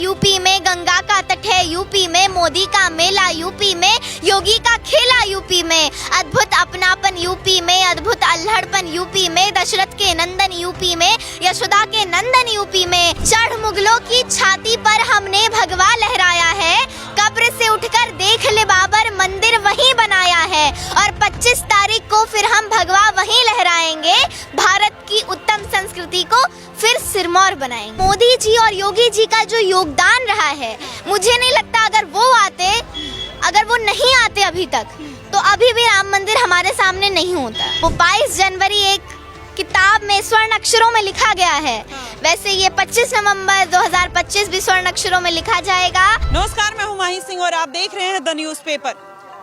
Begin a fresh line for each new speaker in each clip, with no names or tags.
UP में गंगा का तट है, यूपी में मोदी का मेला, यूपी में योगी का खेला, यूपी में अद्भुत अपनापन, यूपी में अद्भुत अल्हड़पन, यूपी में दशरथ के नंदन, यूपी में यशोदा के नंदन, यूपी में चढ़ मुगलों की छाती पर हमने भगवा लहराया है, कब्र से उठकर देख ले बाबर मंदिर वहीं बनाया है, और 25 तारीख को फिर हम भगवा वहीं लहराएंगे, भारत की उत्तम संस्कृति को फिर सिरमौर बनाएंगे। मोदी जी और योगी जी का जो योगदान रहा है, मुझे नहीं लगता अगर वो नहीं आते अभी तक, तो अभी भी राम मंदिर हमारे सामने नहीं होता। वो 22 जनवरी एक किताब में स्वर्ण अक्षरों में लिखा गया है, वैसे ये 25 नवंबर 2025 भी स्वर्ण अक्षरों में लिखा जाएगा।
नमस्कार, मैं हूं माही सिंह और आप देख रहे हैं द न्यूज़ पेपर।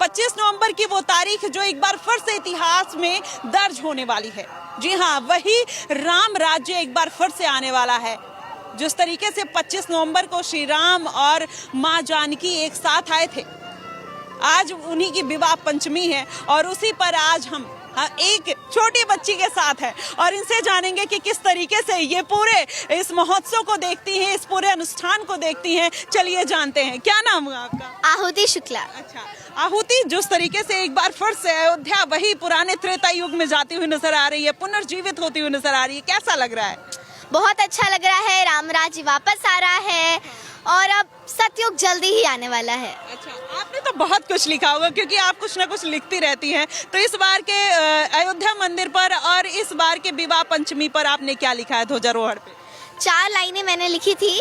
25 नवंबर की वो तारीख जो एक बार फिर से इतिहास में दर्ज होने वाली है। जी हाँ, वही राम राज्य एक बार फिर से आने वाला है। जिस तरीके से 25 नवंबर को श्री राम और माँ जानकी एक साथ आए थे, आज उन्हीं की विवाह पंचमी है और उसी पर आज हम एक छोटी बच्ची के साथ है और इनसे जानेंगे कि किस तरीके से ये पूरे इस महोत्सव को देखती हैं, इस पूरे अनुष्ठान को देखती हैं। चलिए जानते हैं, क्या नाम है आपका?
आहुति शुक्ला।
अच्छा आहुति, जिस तरीके से एक बार फिर से अयोध्या वही पुराने त्रेता युग में जाती हुई नजर आ रही है, पुनर्जीवित होती हुई नजर आ रही है, कैसा लग रहा है?
बहुत अच्छा लग रहा है, राम राज्य वापस आ रहा है और अब सतयुग जल्दी ही आने वाला है।
अच्छा, आपने तो बहुत कुछ लिखा होगा क्योंकि आप कुछ ना कुछ लिखती रहती हैं, तो इस बार के अयोध्या मंदिर पर और इस बार के विवाह पंचमी पर आपने क्या लिखा है ध्वजारोहण पे?
4 लाइनें मैंने लिखी थी।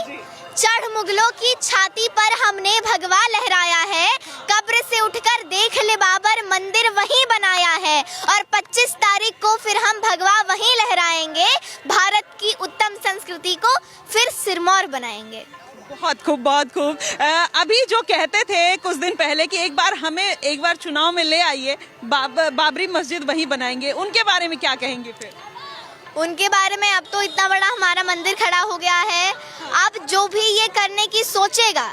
चढ़ मुगलों की छाती पर हमने भगवा लहराया है, कब्र से उठकर देख ले बाबर मंदिर वहीं बनाया है, और 25 तारीख को फिर हम भगवा वहीं लहराएंगे, भारत की उत्तम संस्कृति को फिर सिरमौर बनाएंगे।
बहुत खूब, बहुत खूब। अभी जो कहते थे कुछ दिन पहले कि एक बार चुनाव में ले आइए, बाबरी मस्जिद वहीं बनाएंगे, उनके बारे में क्या कहेंगे फिर?
उनके बारे में, अब तो इतना बड़ा हमारा मंदिर खड़ा हो गया है, अब जो भी ये करने की सोचेगा,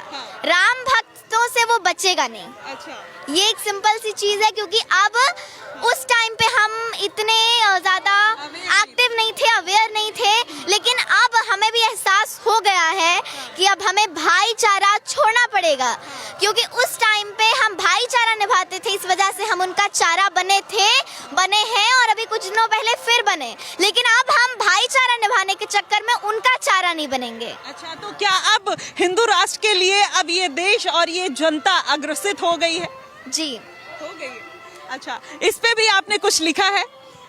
राम भक्तों से वो बचेगा नहीं।
अच्छा,
ये एक सिंपल सी चीज है, क्योंकि अब उस टाइम पे हम इतने ज्यादा एक्टिव नहीं थे, अवेयर नहीं थे, लेकिन अब हमें भी एहसास हो गया है कि अब हमें भाईचारा छोड़ना पड़ेगा, क्योंकि उस टाइम पे हम भाईचारा निभाते थे, इस वजह से हम उनका चारा बने हैं और अभी कुछ दिनों पहले फिर बने, लेकिन अब हम भाईचारा निभाने के चक्कर में उनका चारा नहीं बनेंगे।
अच्छा, तो क्या अब हिंदू राष्ट्र के लिए अब ये देश और ये जनता अग्रसित हो गई है?
जी,
हो गई है। अच्छा, इस पे भी आपने कुछ लिखा है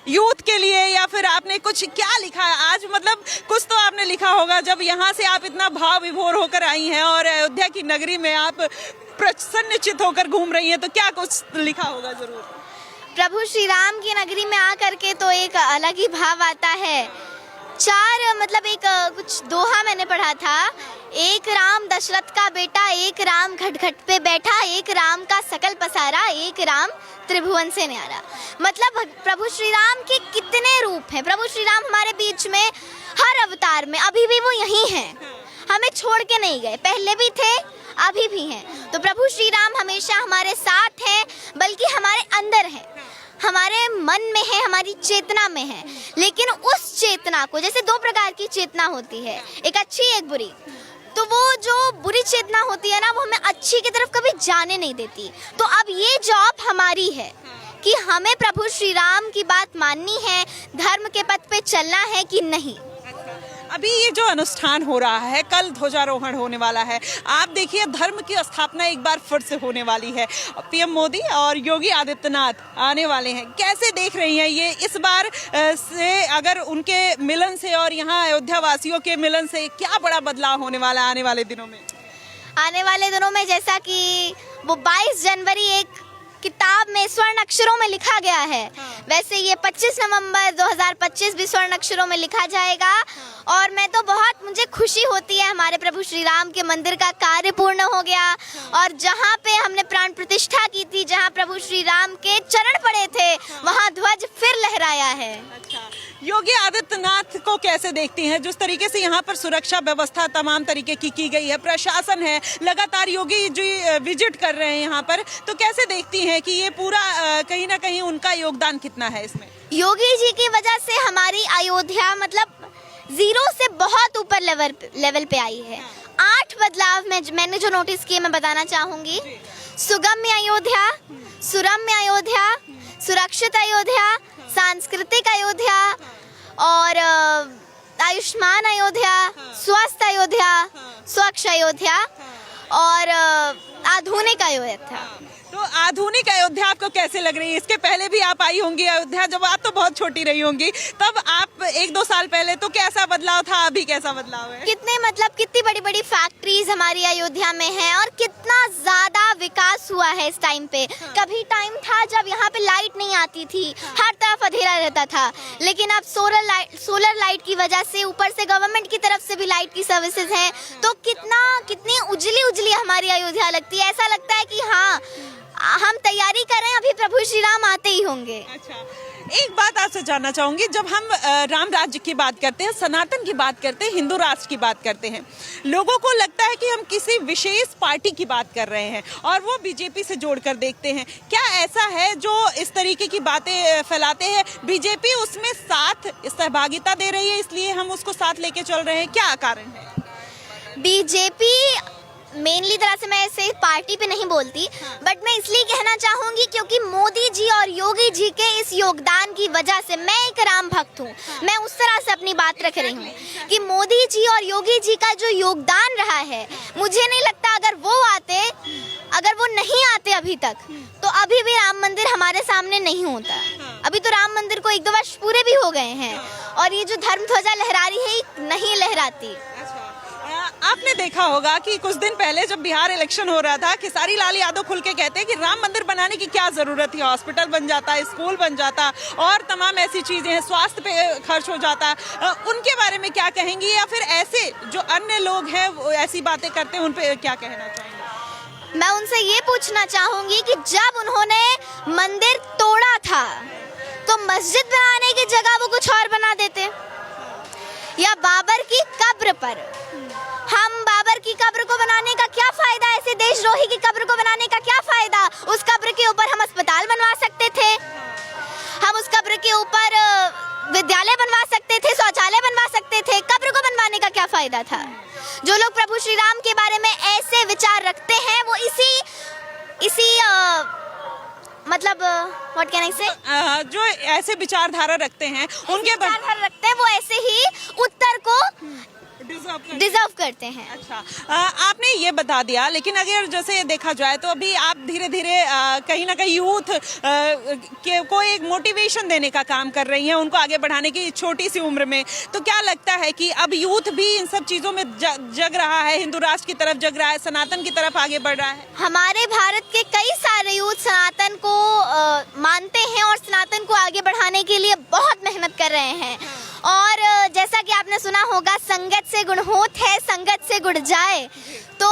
यूथ के लिए, या फिर आपने कुछ क्या लिखा है आज? मतलब कुछ तो आपने लिखा होगा, जब यहाँ से आप इतना भाव विभोर होकर आई हैं और अयोध्या की नगरी में आप प्रसन्नचित होकर घूम रही हैं, तो क्या कुछ लिखा होगा जरूर।
प्रभु श्री राम की नगरी में आकर के तो एक अलग ही भाव आता है। एक कुछ दोहा मैंने पढ़ा था, एक राम दशरथ का बेटा, एक राम घट घट पे बैठा, एक राम का सकल पसारा, एक राम त्रिभुवन से न्यारा। मतलब प्रभु श्री राम के कितने रूप हैं। प्रभु श्री राम हमारे बीच में हर अवतार में, अभी भी वो यही हैं, हमें छोड़ के नहीं गए, पहले भी थे अभी भी हैं। तो प्रभु श्री राम हमेशा हमारे साथ हैं, बल्कि हमारे अंदर हैं, हमारे मन में है, हमारी चेतना में है। लेकिन उस चेतना को, जैसे 2 प्रकार की चेतना होती है, एक अच्छी एक बुरी, तो वो जो बुरी चेतना होती है ना, वो हमें अच्छी की तरफ कभी जाने नहीं देती। तो अब ये जॉब हमारी है कि हमें प्रभु श्री राम की बात माननी है, धर्म के पथ पे चलना है कि नहीं।
अभी ये जो अनुष्ठान हो रहा है, कल ध्वजारोहण होने वाला है, आप देखिए धर्म की स्थापना एक बार फिर से होने वाली है। पीएम मोदी और योगी आदित्यनाथ आने वाले हैं, कैसे देख रही हैं ये इस बार से? अगर उनके मिलन से और यहाँ अयोध्या वासियों के मिलन से क्या बड़ा बदलाव होने वाला है आने वाले दिनों में?
आने वाले दिनों में जैसा कि वो 22 जनवरी एक किताब में स्वर्ण अक्षरों में लिखा गया है, वैसे ये 25 नवंबर 2025 भी स्वर्ण अक्षरों में लिखा जाएगा। और मैं तो मुझे खुशी होती है, हमारे प्रभु श्री राम के मंदिर का कार्य पूर्ण हो गया और जहाँ पे हमने प्राण प्रतिष्ठा की थी, जहाँ प्रभु श्री राम के चरण पड़े थे, वहाँ ध्वज फिर लहराया है।
अच्छा, योगी आदित्यनाथ को कैसे देखती हैं? जिस तरीके से यहाँ पर सुरक्षा व्यवस्था तमाम तरीके की गई है, प्रशासन है, लगातार योगी जी विजिट कर रहे हैं यहाँ पर, तो कैसे देखती हैं कि ये पूरा कहीं ना कहीं उनका योगदान कितना है इसमें?
योगी जी की वजह से हमारी अयोध्या 0 से बहुत ऊपर लेवल पे आई है। 8 बदलाव मैंने जो नोटिस किए मैं बताना चाहूंगी। सुगम्य अयोध्या, सुरम्य अयोध्या, सुरक्षित अयोध्या, सांस्कृतिक अयोध्या और आयुष्मान अयोध्या, स्वस्थ अयोध्या, स्वच्छ अयोध्या और आधुनिक अयोध्या।
तो आधुनिक अयोध्या आपको कैसे लग रही है? इसके पहले भी आप आई होंगी अयोध्या, जब आप तो बहुत छोटी रही होंगी, तब आप 1-2 साल पहले तो कैसा बदलाव था, अभी कैसा बदलाव है?
कितनी बड़ी बड़ी फैक्ट्रीज हमारी अयोध्या में हैं और कितना ज्यादा विकास हुआ है इस टाइम पे। कभी टाइम था जब यहाँ पे लाइट नहीं आती थी, हर तरफ अंधेरा रहता था, लेकिन अब सोलर लाइट की वजह से ऊपर से गवर्नमेंट की तरफ से भी लाइट की सर्विसेज हैं, तो कितनी उजली हमारी अयोध्या लगती है। ऐसा लगता है कि हाँ, हम तैयारी कर रहे हैं, अभी प्रभु श्री राम आते ही होंगे।
अच्छा, एक बात आपसे जानना चाहूंगी, जब हम राम राज्य की बात करते हैं, सनातन की बात करते हैं, हिंदू राष्ट्र की बात करते हैं, लोगों को लगता है कि हम किसी विशेष पार्टी की बात कर रहे हैं और वो बीजेपी से जोड़कर देखते हैं। क्या ऐसा है जो इस तरीके की बातें फैलाते हैं, बीजेपी उसमें साथ सहभागिता दे रही है इसलिए हम उसको साथ लेके चल रहे हैं, क्या कारण है?
बीजेपी मेनली तरह से मैं ऐसे पार्टी पे नहीं बोलती, बट मैं इसलिए कहना चाहूंगी क्योंकि मोदी जी और योगी जी के इस योगदान की वजह से मैं एक राम भक्त हूँ। मैं उस तरह से अपनी बात रख रही हूँ कि मोदी जी और योगी जी का जो योगदान रहा है, मुझे नहीं लगता अगर वो नहीं आते अभी तक, तो अभी भी राम मंदिर हमारे सामने नहीं होता। अभी तो राम मंदिर को 1-2 वर्ष पूरे भी हो गए हैं और ये जो धर्म ध्वजा लहरा रही है, नहीं लहराती।
आपने देखा होगा कि कुछ दिन पहले जब बिहार इलेक्शन हो रहा था, खेसारी लाल यादव खुल के कहते हैं कि राम मंदिर बनाने की क्या जरूरत है, हॉस्पिटल बन जाता, स्कूल बन जाता और तमाम ऐसी चीजें हैं, स्वास्थ्य पे खर्च हो जाता। उनके बारे में क्या कहेंगी, या फिर ऐसे जो अन्य लोग हैं वो ऐसी बातें करते हैं, उन पे क्या कहना चाहेंगे?
मैं उनसे ये पूछना चाहूंगी कि जब उन्होंने मंदिर तोड़ा था तो मस्जिद बनाने की जगह वो कुछ और बना देते, या बाबर की कब्र पर हम बाबर की कब्र को बनाने का क्या फायदा, ऐसे देशद्रोही की कब्र को बनाने का क्या फायदा? उस कब्र के ऊपर हम अस्पताल बनवा सकते थे, हम उस कब्र के ऊपर विद्यालय बनवा सकते थे, शौचालय बनवा सकते थे। कब्र को बनवाने का क्या फायदा था? जो लोग प्रभु श्री राम के बारे में ऐसे विचार रखते हैं, वो इसी मतलब व्हाट कैन आई से,
जो ऐसे विचारधारा रखते हैं उनके
विचारधारा रखते हैं, वो ऐसे ही उत्तर को डिजर्व करते हैं।
अच्छा, आपने ये बता दिया, लेकिन अगर जैसे देखा जाए तो अभी आप धीरे धीरे कहीं ना कहीं यूथ को एक मोटिवेशन देने का काम कर रही हैं, उनको आगे बढ़ाने की छोटी सी उम्र में। तो क्या लगता है कि अब यूथ भी इन सब चीज़ों में जग रहा है, हिंदू राष्ट्र की तरफ जग रहा है, सनातन की तरफ आगे बढ़ रहा है?
हमारे भारत के कई सारे यूथ सनातन को मानते हैं और सनातन को आगे बढ़ाने के लिए बहुत मेहनत कर रहे हैं। और जैसा कि आपने सुना होगा, संगत से गुण होत है, संगत से गुण जाए। तो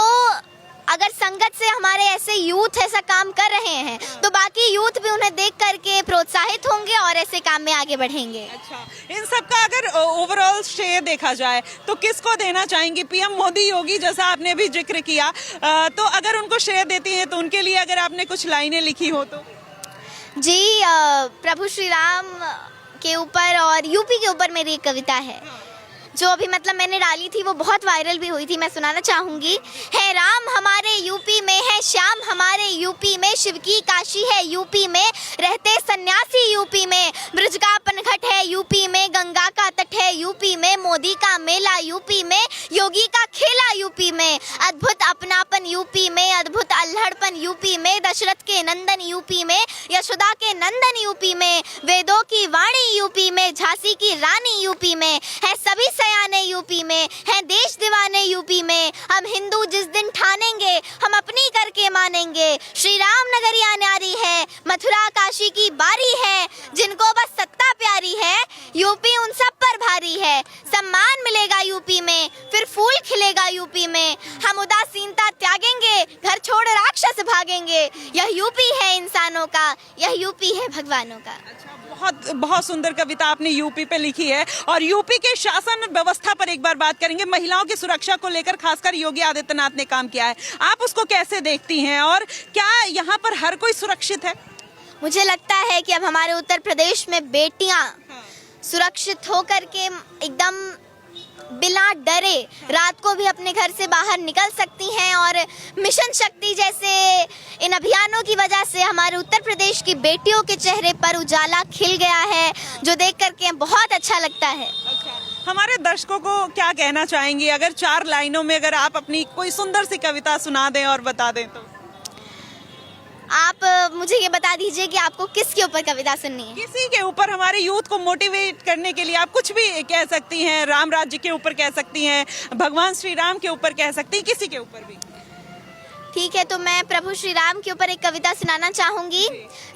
अगर संगत से हमारे ऐसे यूथ ऐसा काम कर रहे हैं, तो बाकी यूथ भी उन्हें देख करके प्रोत्साहित होंगे और ऐसे काम में आगे बढ़ेंगे।
अच्छा, इन सब का अगर ओवरऑल श्रेय देखा जाए तो किसको देना चाहेंगी? पीएम मोदी, योगी, जैसा आपने भी जिक्र किया, तो अगर उनको श्रेय देती हैं तो उनके लिए अगर आपने कुछ लाइनें लिखी हो तो?
जी, प्रभु श्री राम के ऊपर और यूपी के ऊपर मेरी एक कविता है जो अभी मतलब मैंने डाली थी, वो बहुत वायरल भी हुई थी, मैं सुनाना चाहूंगी। है राम हमारे यूपी में, है श्याम हमारे यूपी में, शिव की काशी है यूपी में, रहते सन्यासी यूपी में, ब्रज का पनघट है यूपी में, गंगा का तट है यूपी में, मोदी का मेला यूपी में, योगी का खेला यूपी में, अद्भुत अपनापन यूपी में, अद्भुत अल्हड़पन यूपी में, दशरथ के नंदन यूपी में, यशोदा के नंदन यूपी में, वेदों की वाणी यूपी में, झांसी की रानी यूपी में, है सभी सयाने यूपी में, हैं देश दीवाने यूपी में, हम हिंदू जिस दिन ठानेंगे हम अपनी करके मानेंगे, श्री राम नगरिया न्यारी है, मथुरा काशी की बारी है, जिनको बस सत्ता प्यारी है, यूपी उन सब पर भारी है, सम्मान मिलेगा यूपी में, फिर फूल खिलेगा यूपी में, हम उदासीनता त्यागेंगे, घर छोड़ राक्षस भागेंगे, यह यूपी है इंसानों का, यह यूपी है भगवानों का।
बहुत बहुत सुंदर कविता आपने यूपी पे लिखी है। और यूपी के शासन व्यवस्था पर एक बार बात करेंगे। महिलाओं की सुरक्षा को लेकर खासकर योगी आदित्यनाथ ने काम किया है, आप उसको कैसे देखती हैं और क्या यहाँ पर हर कोई सुरक्षित है?
मुझे लगता है कि अब हमारे उत्तर प्रदेश में बेटियां सुरक्षित होकर के एकदम बिना डरे रात को भी अपने घर से बाहर निकल सकती हैं और मिशन शक्ति जैसे इन अभियानों की वजह से हमारे उत्तर प्रदेश की बेटियों के चेहरे पर उजाला खिल गया है, जो देख करके बहुत अच्छा लगता है।
हमारे दर्शकों को क्या कहना चाहेंगी, अगर 4 लाइनों में अगर आप अपनी कोई सुंदर सी कविता सुना दें और बता दें तो?
आप मुझे ये बता दीजिए कि आपको किसके ऊपर कविता सुननी है?
किसी के ऊपर, हमारे यूथ को मोटिवेट करने के लिए आप कुछ भी कह सकती हैं, राम राज्य के ऊपर कह सकती हैं, भगवान श्री राम के ऊपर कह सकती हैं, किसी के ऊपर भी।
ठीक है, तो मैं प्रभु श्री राम के ऊपर एक कविता सुनाना चाहूंगी।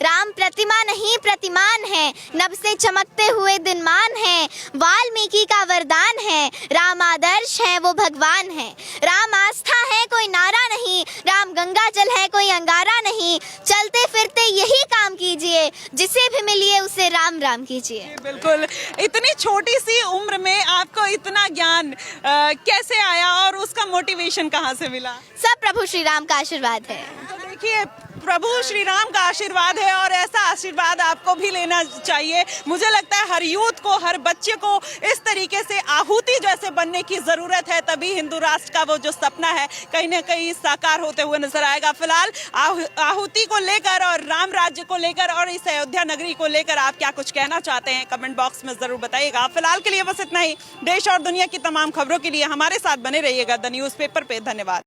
राम प्रतिमा नहीं प्रतिमान है, नभ से चमकते हुए दिनमान है, वाल्मीकि का वरदान है, राम आदर्श है वो भगवान है, राम आस्था है कोई नारा नहीं, राम गंगा जल है कोई अंगारा नहीं, चलते फिरते यही काम कीजिए, जिसे भी मिलिए उसे राम राम कीजिए।
बिल्कुल, इतनी छोटी सी उम्र में आपको इतना ज्ञान कैसे आया और उसका मोटिवेशन कहाँ से मिला?
सब प्रभु श्री राम का आशीर्वाद है।
तो देखिए, प्रभु श्री राम का आशीर्वाद है और ऐसा आशीर्वाद आपको भी लेना चाहिए। मुझे लगता है हर यूथ को, हर बच्चे को इस तरीके से आहुति जैसे बनने की जरूरत है, तभी हिंदू राष्ट्र का वो जो सपना है कहीं ना कहीं साकार होते हुए नजर आएगा। फिलहाल आहुति को लेकर और राम राज्य को लेकर और इस अयोध्या नगरी को लेकर आप क्या कुछ कहना चाहते हैं, कमेंट बॉक्स में जरूर बताइएगा। फिलहाल के लिए बस इतना ही। देश और दुनिया की तमाम खबरों के लिए हमारे साथ बने रहिएगा द न्यूज़पेपर पे। धन्यवाद।